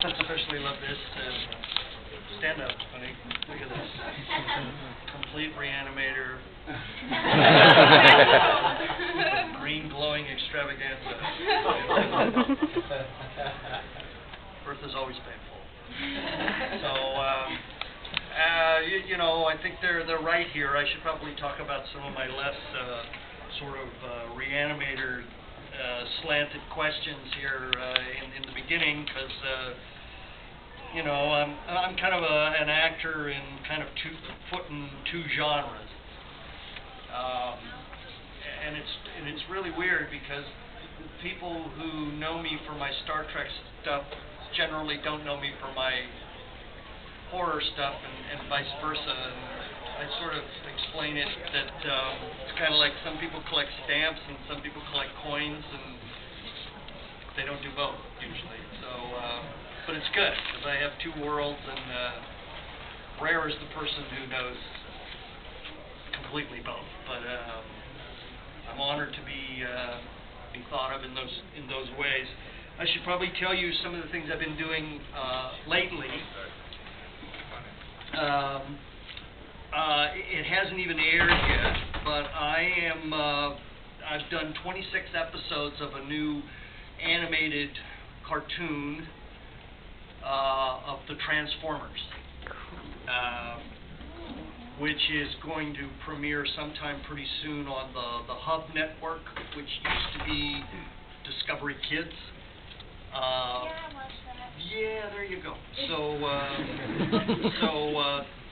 Especially love this. Stand up, honey. Look at this. Complete Re-Animator. Green glowing extravaganza. Birth is always painful. So, you know, I think they're right here. I should probably talk about some of my less sort of Re-Animator slanted questions here in the beginning, because you know, I'm kind of an actor in kind of foot in two genres, and it's really weird because people who know me for my Star Trek stuff generally don't know me for my horror stuff, and vice versa. And I sort of explain it that it's kind of like some people collect stamps and some people collect coins, and they don't do both usually. So, but it's good because I have two worlds, and rare is the person who knows completely both. But I'm honored to be thought of in those ways. I should probably tell you some of the things I've been doing lately. It hasn't even aired yet, but I've done 26 episodes of a new animated cartoon of the Transformers, which is going to premiere sometime pretty soon on the Hub Network, which used to be Discovery Kids. Yeah, I watched that. Yeah, there you go. So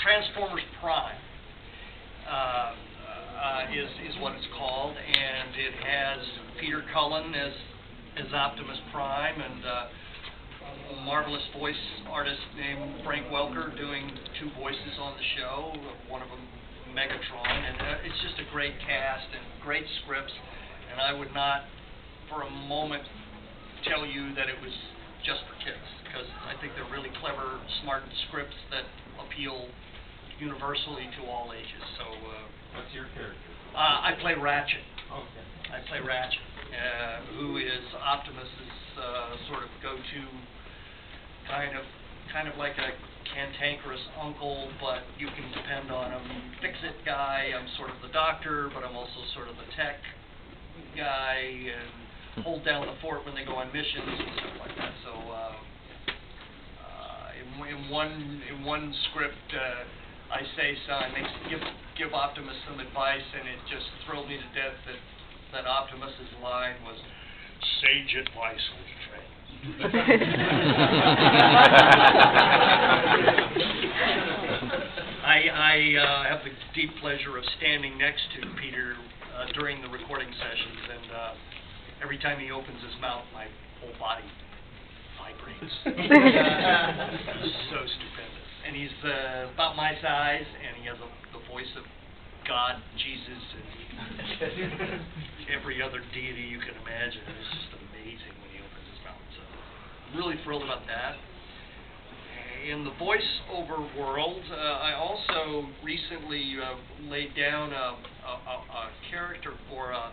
Transformers Prime is what it's called, and it has Peter Cullen as Optimus Prime, and a marvelous voice artist named Frank Welker doing two voices on the show, one of them Megatron, and it's just a great cast and great scripts, and I would not for a moment tell you that it was just for kids, because I think they're really clever, smart scripts that appeal universally to all ages. So, what's your character? I play Ratchet. Okay. I play Ratchet, who is Optimus's sort of go-to kind of like a cantankerous uncle, but you can depend on him. Fix-it guy. I'm sort of the doctor, but I'm also sort of the tech guy, and hold down the fort when they go on missions and stuff like that. So in one script, I say, so I give Optimus some advice, and it just thrilled me to death that Optimus's line was, "Sage advice, old friend." I have the deep pleasure of standing next to Peter during the recording sessions, and every time he opens his mouth, my whole body vibrates. So stupendous. And he's about my size, and he has the voice of God, Jesus, and every other deity you can imagine. It's just amazing when he opens his mouth. So I'm really thrilled about that. In the voiceover world, I also recently laid down a character for a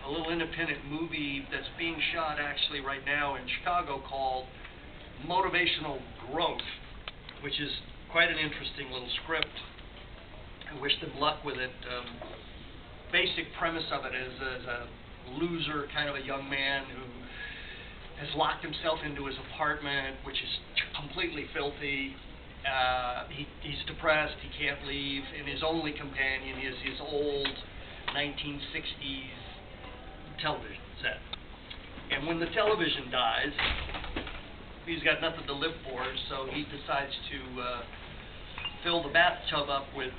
little independent movie that's being shot actually right now in Chicago called Motivational Growth, which is quite an interesting little script. I wish them luck with it. Basic premise of it is a loser, kind of a young man who has locked himself into his apartment, which is completely filthy. He's depressed, he can't leave, and his only companion is his old 1960s television set. And when the television dies, he's got nothing to live for, so he decides to fill the bathtub up with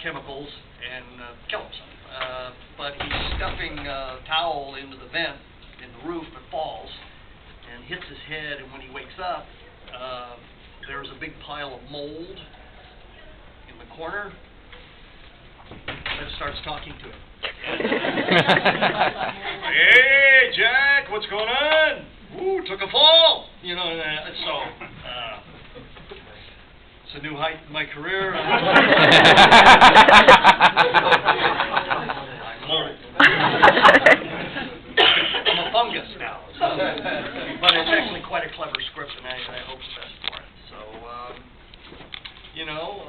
chemicals and kill himself. But he's stuffing a towel into the vent in the roof, and falls and hits his head, and when he wakes up, there's a big pile of mold in the corner that starts talking to him. Hey, Jack, what's going on? Ooh, took a fall. You know, so it's a new height in my career. I'm mold. I'm a fungus now. So, but it's actually quite a clever script and I hope the best for it. So, you know,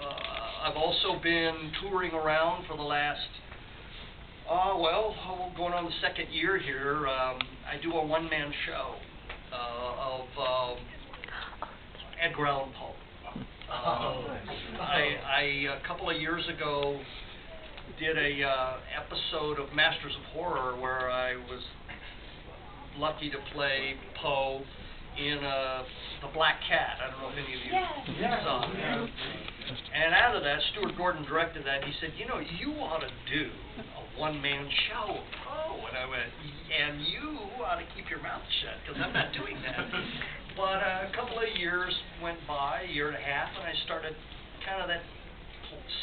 I've also been touring around for the last, going on the second year here. I do a one-man show of Edgar Allan Poe. I a couple of years ago did a episode of Masters of Horror where I was lucky to play Poe in The Black Cat. I don't know if any of you saw it. And out of that, Stuart Gordon directed that. He said, you know, you ought to do a one-man show of Poe. And I went, and you ought to keep your mouth shut, because I'm not doing that. But a couple of years went by, a year and a half, and I started, kind of that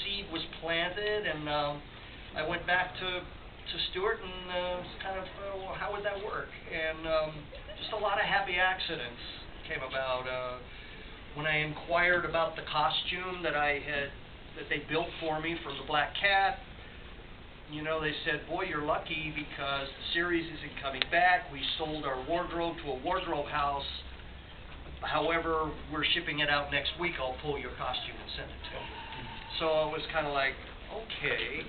seed was planted, and I went back to Stuart and kind of, well, how would that work? And just a lot of happy accidents came about. When I inquired about the costume that they built for me for the Black Cat, you know, they said, boy, you're lucky because the series isn't coming back. We sold our wardrobe to a wardrobe house. However, we're shipping it out next week. I'll pull your costume and send it to you. So I was kind of like, okay,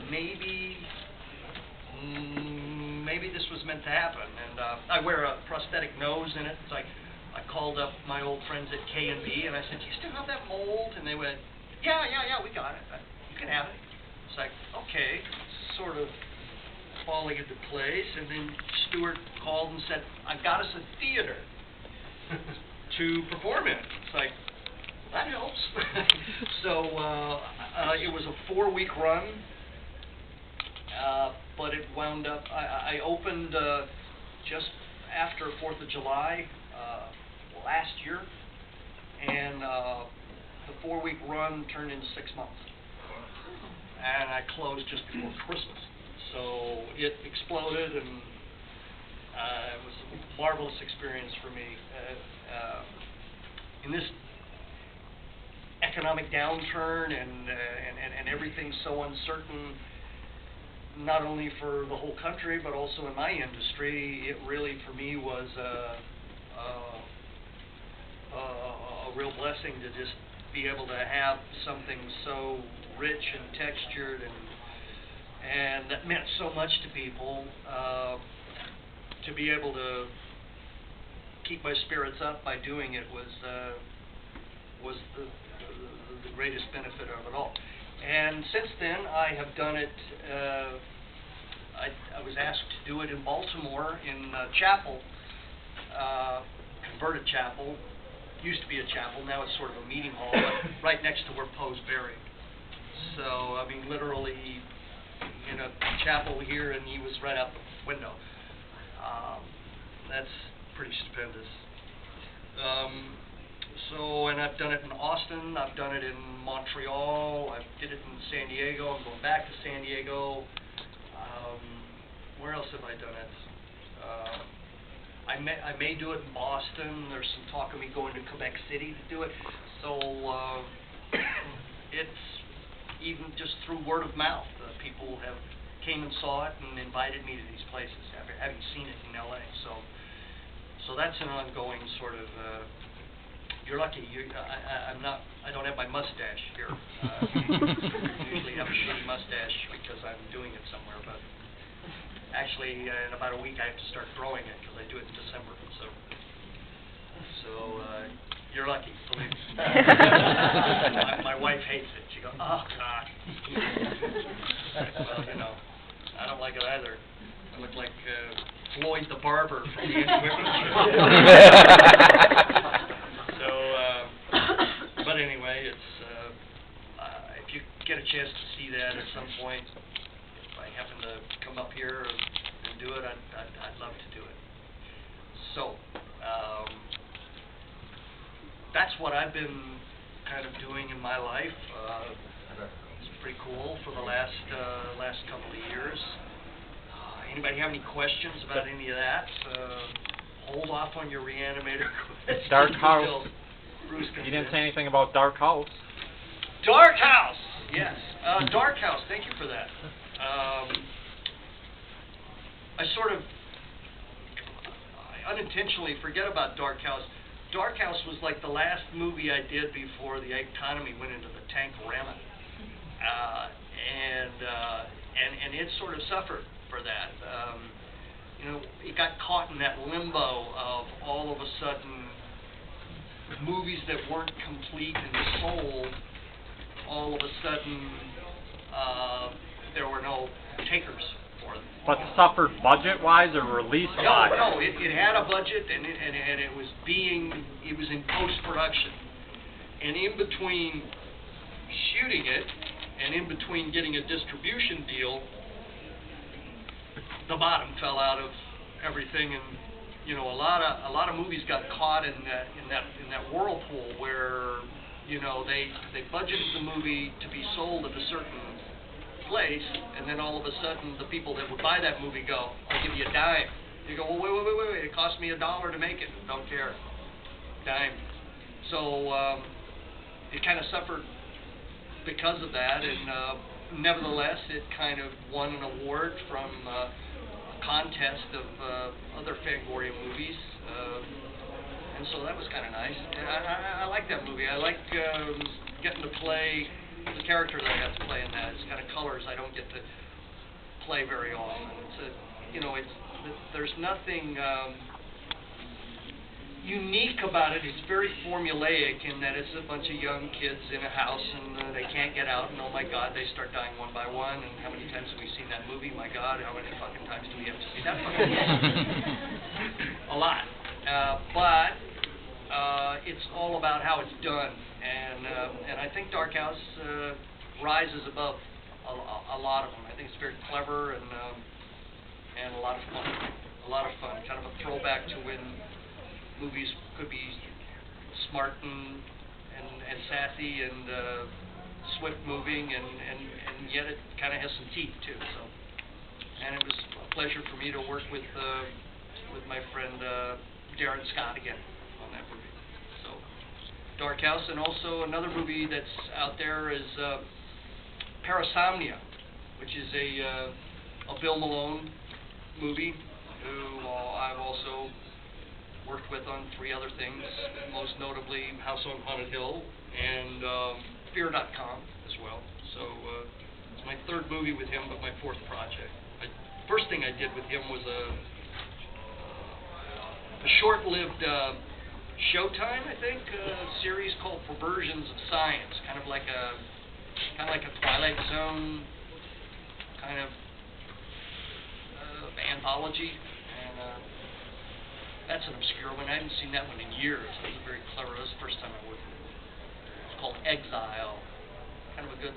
maybe this was meant to happen. And I wear a prosthetic nose in it. It's like, I called up my old friends at K&B and I said, do you still have that mold? And they went, yeah, we got it. You can have it. It's like, okay, sort of falling into place. And then Stuart called and said, I've got us a theater to perform in. It's like, that helps. So it was a 4-week run, but it wound up, I opened just after 4th of July last year, and the 4-week run turned into 6 months. And I closed just before Christmas. So it exploded, and it was a marvelous experience for me. In this economic downturn and everything's so uncertain, not only for the whole country but also in my industry, it really for me was a real blessing to just be able to have something so rich and textured and that meant so much to people. To be able to keep my spirits up by doing it was the greatest benefit of it all. And since then, I have done it. I was asked to do it in Baltimore in a chapel, converted chapel. Used to be a chapel, now it's sort of a meeting hall, but right next to where Poe's buried. So, I mean, literally in a chapel here, and he was right out the window. That's pretty stupendous. And I've done it in Austin, I've done it in Montreal, I did it in San Diego, I'm going back to San Diego. Where else have I done it? I may do it in Boston. There's some talk of me going to Quebec City to do it. So it's even just through word of mouth. People have came and saw it and invited me to these places, having seen it in LA. So that's an ongoing sort of. You're lucky. I don't have my mustache here. Usually have a shitty mustache because I'm doing it somewhere, but. Actually, in about a week, I have to start growing it because I do it in December. So you're lucky, believe me. My wife hates it. She goes, "Oh God." Well, you know, I don't like it either. I look like Floyd the barber from the So, but anyway, it's if you get a chance to see that at some point. I happen to come up here and do it, I'd love to do it. So, that's what I've been kind of doing in my life. It's pretty cool for the last couple of years. Anybody have any questions about any of that? Hold off on your Re-Animator questions. Dark House. You didn't say anything about Dark House. Dark House! Yes. Dark House, thank you for that. I unintentionally forget about Dark House. Dark House was like the last movie I did before the economy went into the tankorama. And it sort of suffered for that. You know, it got caught in that limbo of all of a sudden movies that weren't complete and sold. All of a sudden, there were no takers for them. But suffered budget-wise or release-wise? No, it had a budget, and it was in post-production, and in between shooting it, and in between getting a distribution deal, the bottom fell out of everything, and you know, a lot of movies got caught in that whirlpool where, you know, they budgeted the movie to be sold at a certain place, and then all of a sudden the people that would buy that movie go, I'll give you a dime. You go, well, wait, it cost me $1 to make it. Don't care. Dime. So it kind of suffered because of that, and nevertheless it kind of won an award from a contest of other Fangoria movies, and so that was kind of nice. And I like that movie. I like getting to play the character that I got to play in that. It's kind of colors I don't get to play very often. There's nothing unique about it. It's very formulaic in that it's a bunch of young kids in a house and they can't get out, and oh my God, they start dying one by one. And how many times have we seen that movie? My God, how many fucking times do we have to see that fucking movie? A lot. But it's all about how it's done, and I think Dark House rises above a lot of them. I think it's very clever and a lot of fun. A lot of fun. Kind of a throwback to when movies could be smart and sassy and swift moving, and yet it kind of has some teeth too. So, and it was a pleasure for me to work with my friend Darren Scott again on that movie. So, Dark House, and also another movie that's out there is Parasomnia, which is a Bill Malone movie, who I've also worked with on 3 other things, most notably House on Haunted Hill and Fear.com as well. So it's my 3rd movie with him, but my 4th project. First thing I did with him was a short-lived Showtime, I think, series called Perversions of Science, kind of like a Twilight Zone kind of anthology, and that's an obscure one. I hadn't seen that one in years. It was very clever. That was the first time I worked with it. It's called Exile. Kind of a good,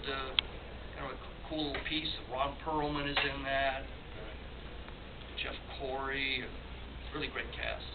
kind of a cool little piece. Ron Perlman is in that. Jeff Corey. Really great cast.